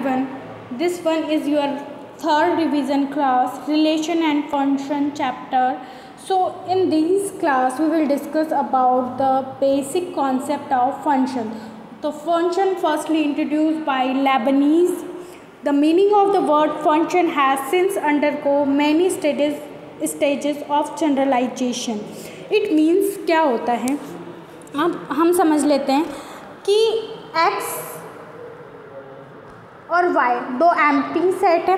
everyone. This one is your third revision class, relation and function chapter. So in this class we will discuss about the basic concept of function. The function firstly introduced by Leibniz. The meaning of the word function has since undergone many stages of generalization. It means क्या होता है, अब हम समझ लेते हैं कि x और y दो एम्प्टी सेट है,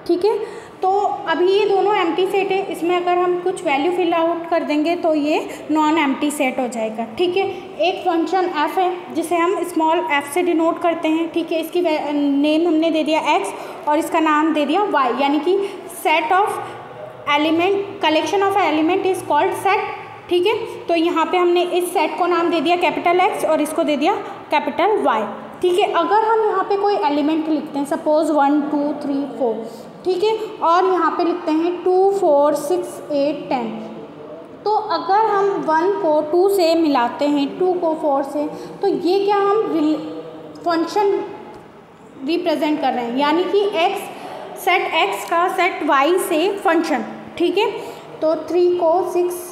ठीक है। तो अभी ये दोनों एम्प्टी सेट है, इसमें अगर हम कुछ वैल्यू फिल आउट कर देंगे तो ये नॉन एम्प्टी सेट हो जाएगा, ठीक है। एक फंक्शन f है जिसे हम स्मॉल f से डिनोट करते हैं, ठीक है। इसकी नेम हमने दे दिया x और इसका नाम दे दिया y, यानी कि set of element, collection of element is called set, ठीक है। तो यहाँ पे हमने इस सेट को नाम दे दिया कैपिटल X और इसको दे दिया कैपिटल Y, ठीक है। अगर हम यहाँ पे कोई एलिमेंट लिखते हैं, सपोज 1 2 3 4, ठीक है, और यहाँ पे लिखते हैं 2 4 6 8 10, तो अगर हम 1 को 2 से मिलाते हैं, 2 को 4 से, तो ये क्या हम फंक्शन रिप्रेजेंट कर रहे हैं, यानी कि x सेट x का सेट y से फंक्शन, ठीक है। तो 3 को 6,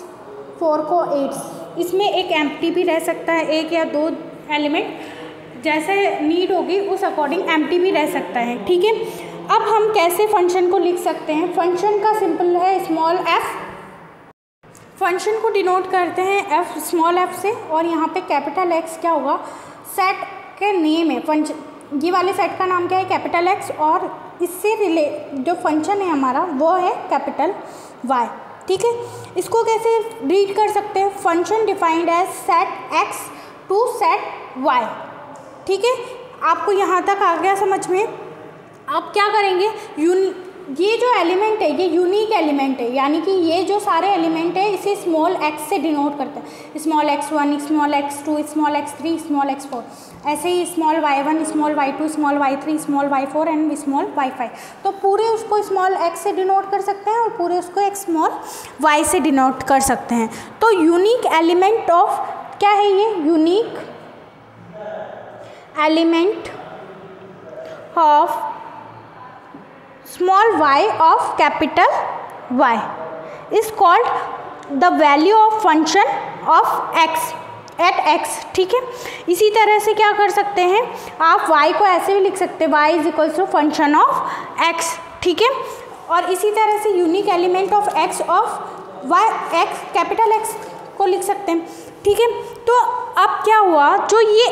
4 को 8, इसमें एक एम्प्टी भी रह सकता है, एक या दो एलिमेंट जैसे नीड होगी उस अकॉर्डिंग एम्प्टी भी रह सकता है, ठीक है। अब हम कैसे फंक्शन को लिख सकते हैं, फंक्शन का सिंपल है स्मॉल f, फंक्शन को डिनोट करते हैं f स्मॉल f से, और यहाँ पे कैपिटल X क्या होगा, सेट के नेम है, फंक्शन ये वाले सेट का नाम क्या है, कैपिटल X, और इससे जो फंक्शन है हमारा वो है कैपिटल Y, ठीक है। इसको कैसे रीड कर सकते हैं, function defined as set x to set y, ठीक है। आपको यहाँ तक आ गया समझ में। आप क्या करेंगे, ये जो एलिमेंट है ये यूनिक एलिमेंट है, यानी कि ये जो सारे एलिमेंट है इसे स्मॉल x से डिनोट करते हैं, small x1, small x2, small x3, small x4, ऐसे ही small y1, small y2, small y3, small y4 and small y5। तो पूरे उसको स्मॉल x से डिनोट कर सकते हैं और पूरे उसको एक स्मॉल y से डिनोट कर सकते हैं। तो यूनिक एलिमेंट ऑफ क्या है, ये unique element of small y of capital Y is called the value of function of x at x, ठीक है। इसी तरह से क्या कर सकते हैं, आप y को ऐसे भी लिख सकते हैं, y is equals to function of x, ठीक है। और इसी तरह से unique element of x of y, x capital X को लिख सकते हैं, ठीक है। तो अब क्या हुआ, जो ये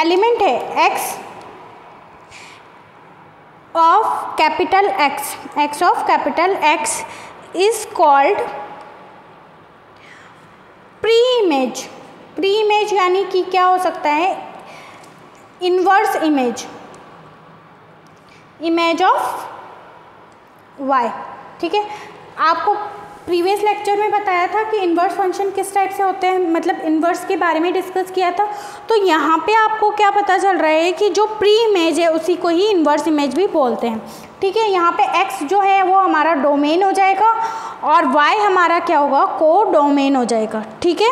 एलिमेंट है x of capital x of capital X is called pre-image। pre-image यानी कि क्या हो सकता है, इन्वर्स इमेज ऑफ y, ठीक है। आपको प्रीवियस लेक्चर में बताया था कि इन्वर्स फंक्शन किस टाइप से होते हैं, मतलब इन्वर्स के बारे में डिस्कस किया था। तो यहाँ पे आपको क्या पता चल रहा है कि जो प्री इमेज है उसी को ही इन्वर्स इमेज भी बोलते हैं, ठीक है। यहाँ पे x जो है वो हमारा डोमेन हो जाएगा और y हमारा क्या होगा, को डोमेन हो जाएगा, ठीक है।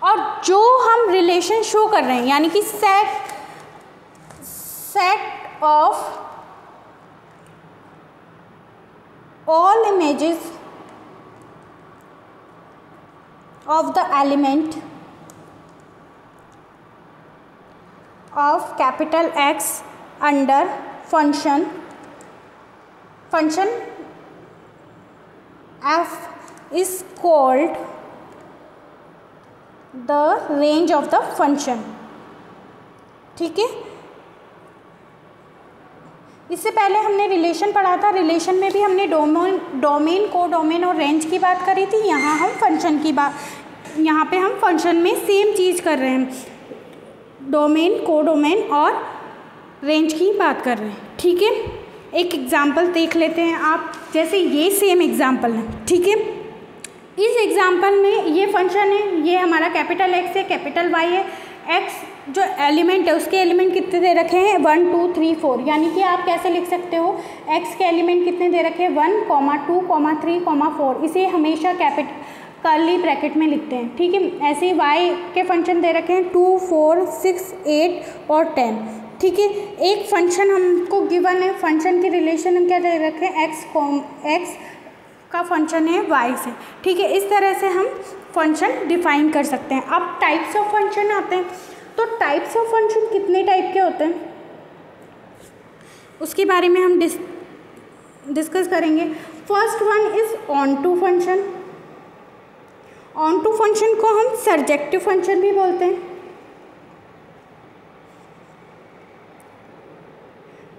और जो हम रिलेशन शो कर रहे हैं, यानी कि set of all images of the element of capital X under function f is called the range of the function, ठीक है। इससे पहले हमने रिलेशन पढ़ा था, रिलेशन में भी हमने डोमेन, को डोमेन और रेंज की बात करी थी। यहाँ हम फंक्शन की बात, यहाँ पे हम फंक्शन में सेम चीज़ कर रहे हैं, डोमेन, को डोमेन और रेंज की बात कर रहे हैं, ठीक है। एक एग्जांपल देख लेते हैं आप, जैसे ये सेम एग्जांपल है, ठीक है। इस एग्जांपल में ये फंक्शन है, ये हमारा कैपिटल X है, कैपिटल Y है, x जो एलिमेंट है उसके एलिमेंट कितने दे रखे हैं, 1 2 3 4, यानी कि आप कैसे लिख सकते हो, x के एलिमेंट कितने दे रखे हैं, 1 2 3 4, इसे हमेशा कर्ली ब्रैकेट में लिखते हैं, ठीक है। ऐसे ही y के फंक्शन दे रखे हैं 2 4 6 8 और 10, ठीक है। एक फंक्शन हमको गिवन है, फंक्शन की रिलेशन हम क्या दे रखे हैं, एक्स का फंक्शन है वाई से, ठीक है। इस तरह से हम फंक्शन डिफाइन कर सकते हैं। अब टाइप्स ऑफ फंक्शन आते हैं, तो टाइप्स ऑफ फंक्शन कितने टाइप के होते हैं उसके बारे में हम डिस्कस करेंगे। First one is onto function. Onto function को हम सर्जेक्टिव फंक्शन भी बोलते हैं,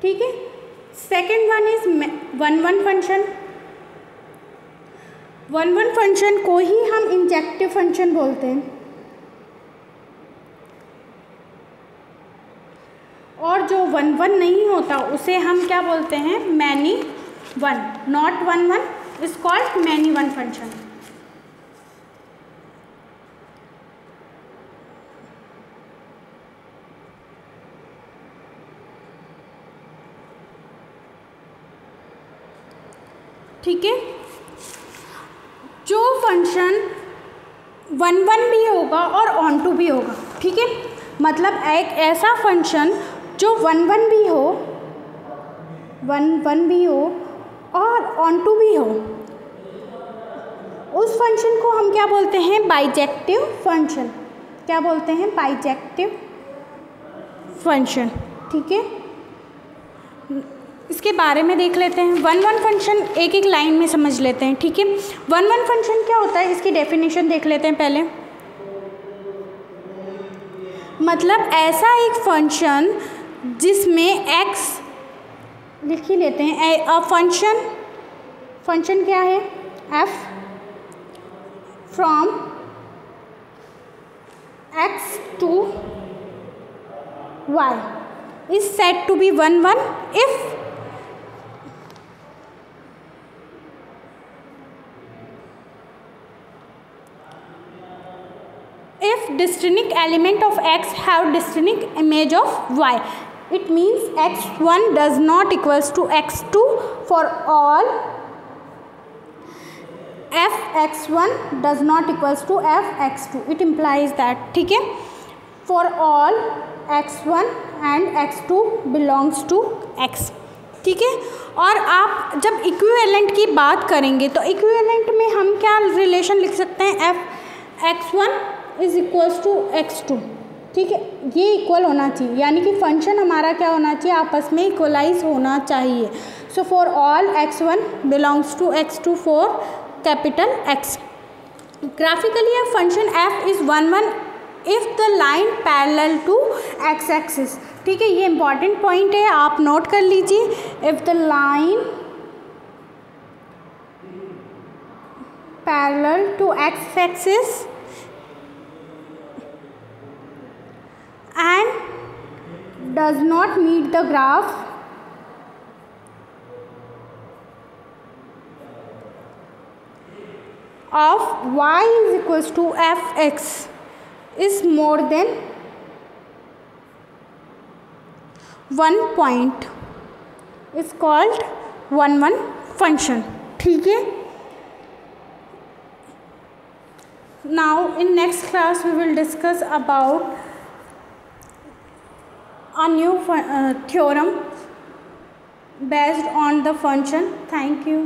ठीक है। Second one is one one function. One one function को ही हम इंजेक्टिव फंक्शन बोलते हैं। और जो वन वन नहीं होता उसे हम क्या बोलते हैं, many one. Not one one is called many one function. ठीक है। जो फंक्शन वन वन भी होगा और ऑन टू भी होगा, ठीक है। मतलब एक ऐसा फंक्शन जो वन वन भी हो और ऑन टू भी हो, उस फंक्शन को हम क्या बोलते हैं, बाइजेक्टिव फंक्शन। क्या बोलते हैं, बाइजेक्टिव फंक्शन, ठीक है। इसके बारे में देख लेते हैं। वन वन फंक्शन एक एक लाइन में समझ लेते हैं, ठीक है। वन वन फंक्शन क्या होता है, इसकी डेफिनेशन देख लेते हैं पहले। मतलब ऐसा एक फंक्शन जिसमें x लिख ही लेते हैं। अ फंक्शन क्या है, f from x to y is said to be one one if distinct element of x have distinct image of y. It means x1 does not equals to x2 for all fx1 does not equals to fx2. It implies that, ठीक है, for all x1 and x2 belongs to x, ठीक है। और आप जब equivalent की बात करेंगे तो इक्विवेलेंट में हम क्या रिलेशन लिख सकते हैं, x1 is equals to x2, ठीक है। ये इक्वल होना चाहिए, यानी कि फंक्शन हमारा क्या होना चाहिए, आपस में इक्वलाइज होना चाहिए। So for all x1 belongs to x2 for capital X। Graphically a function f is one one if the line parallel to x axis, ठीक है। ये इंपॉर्टेंट पॉइंट है, आप नोट कर लीजिए। If the line parallel to x axis and does not meet the graph of y is equals to fx is more than 1 point is called one one function, ठीक है। Now in next class we will discuss about a new theorem based on the function. Thank you.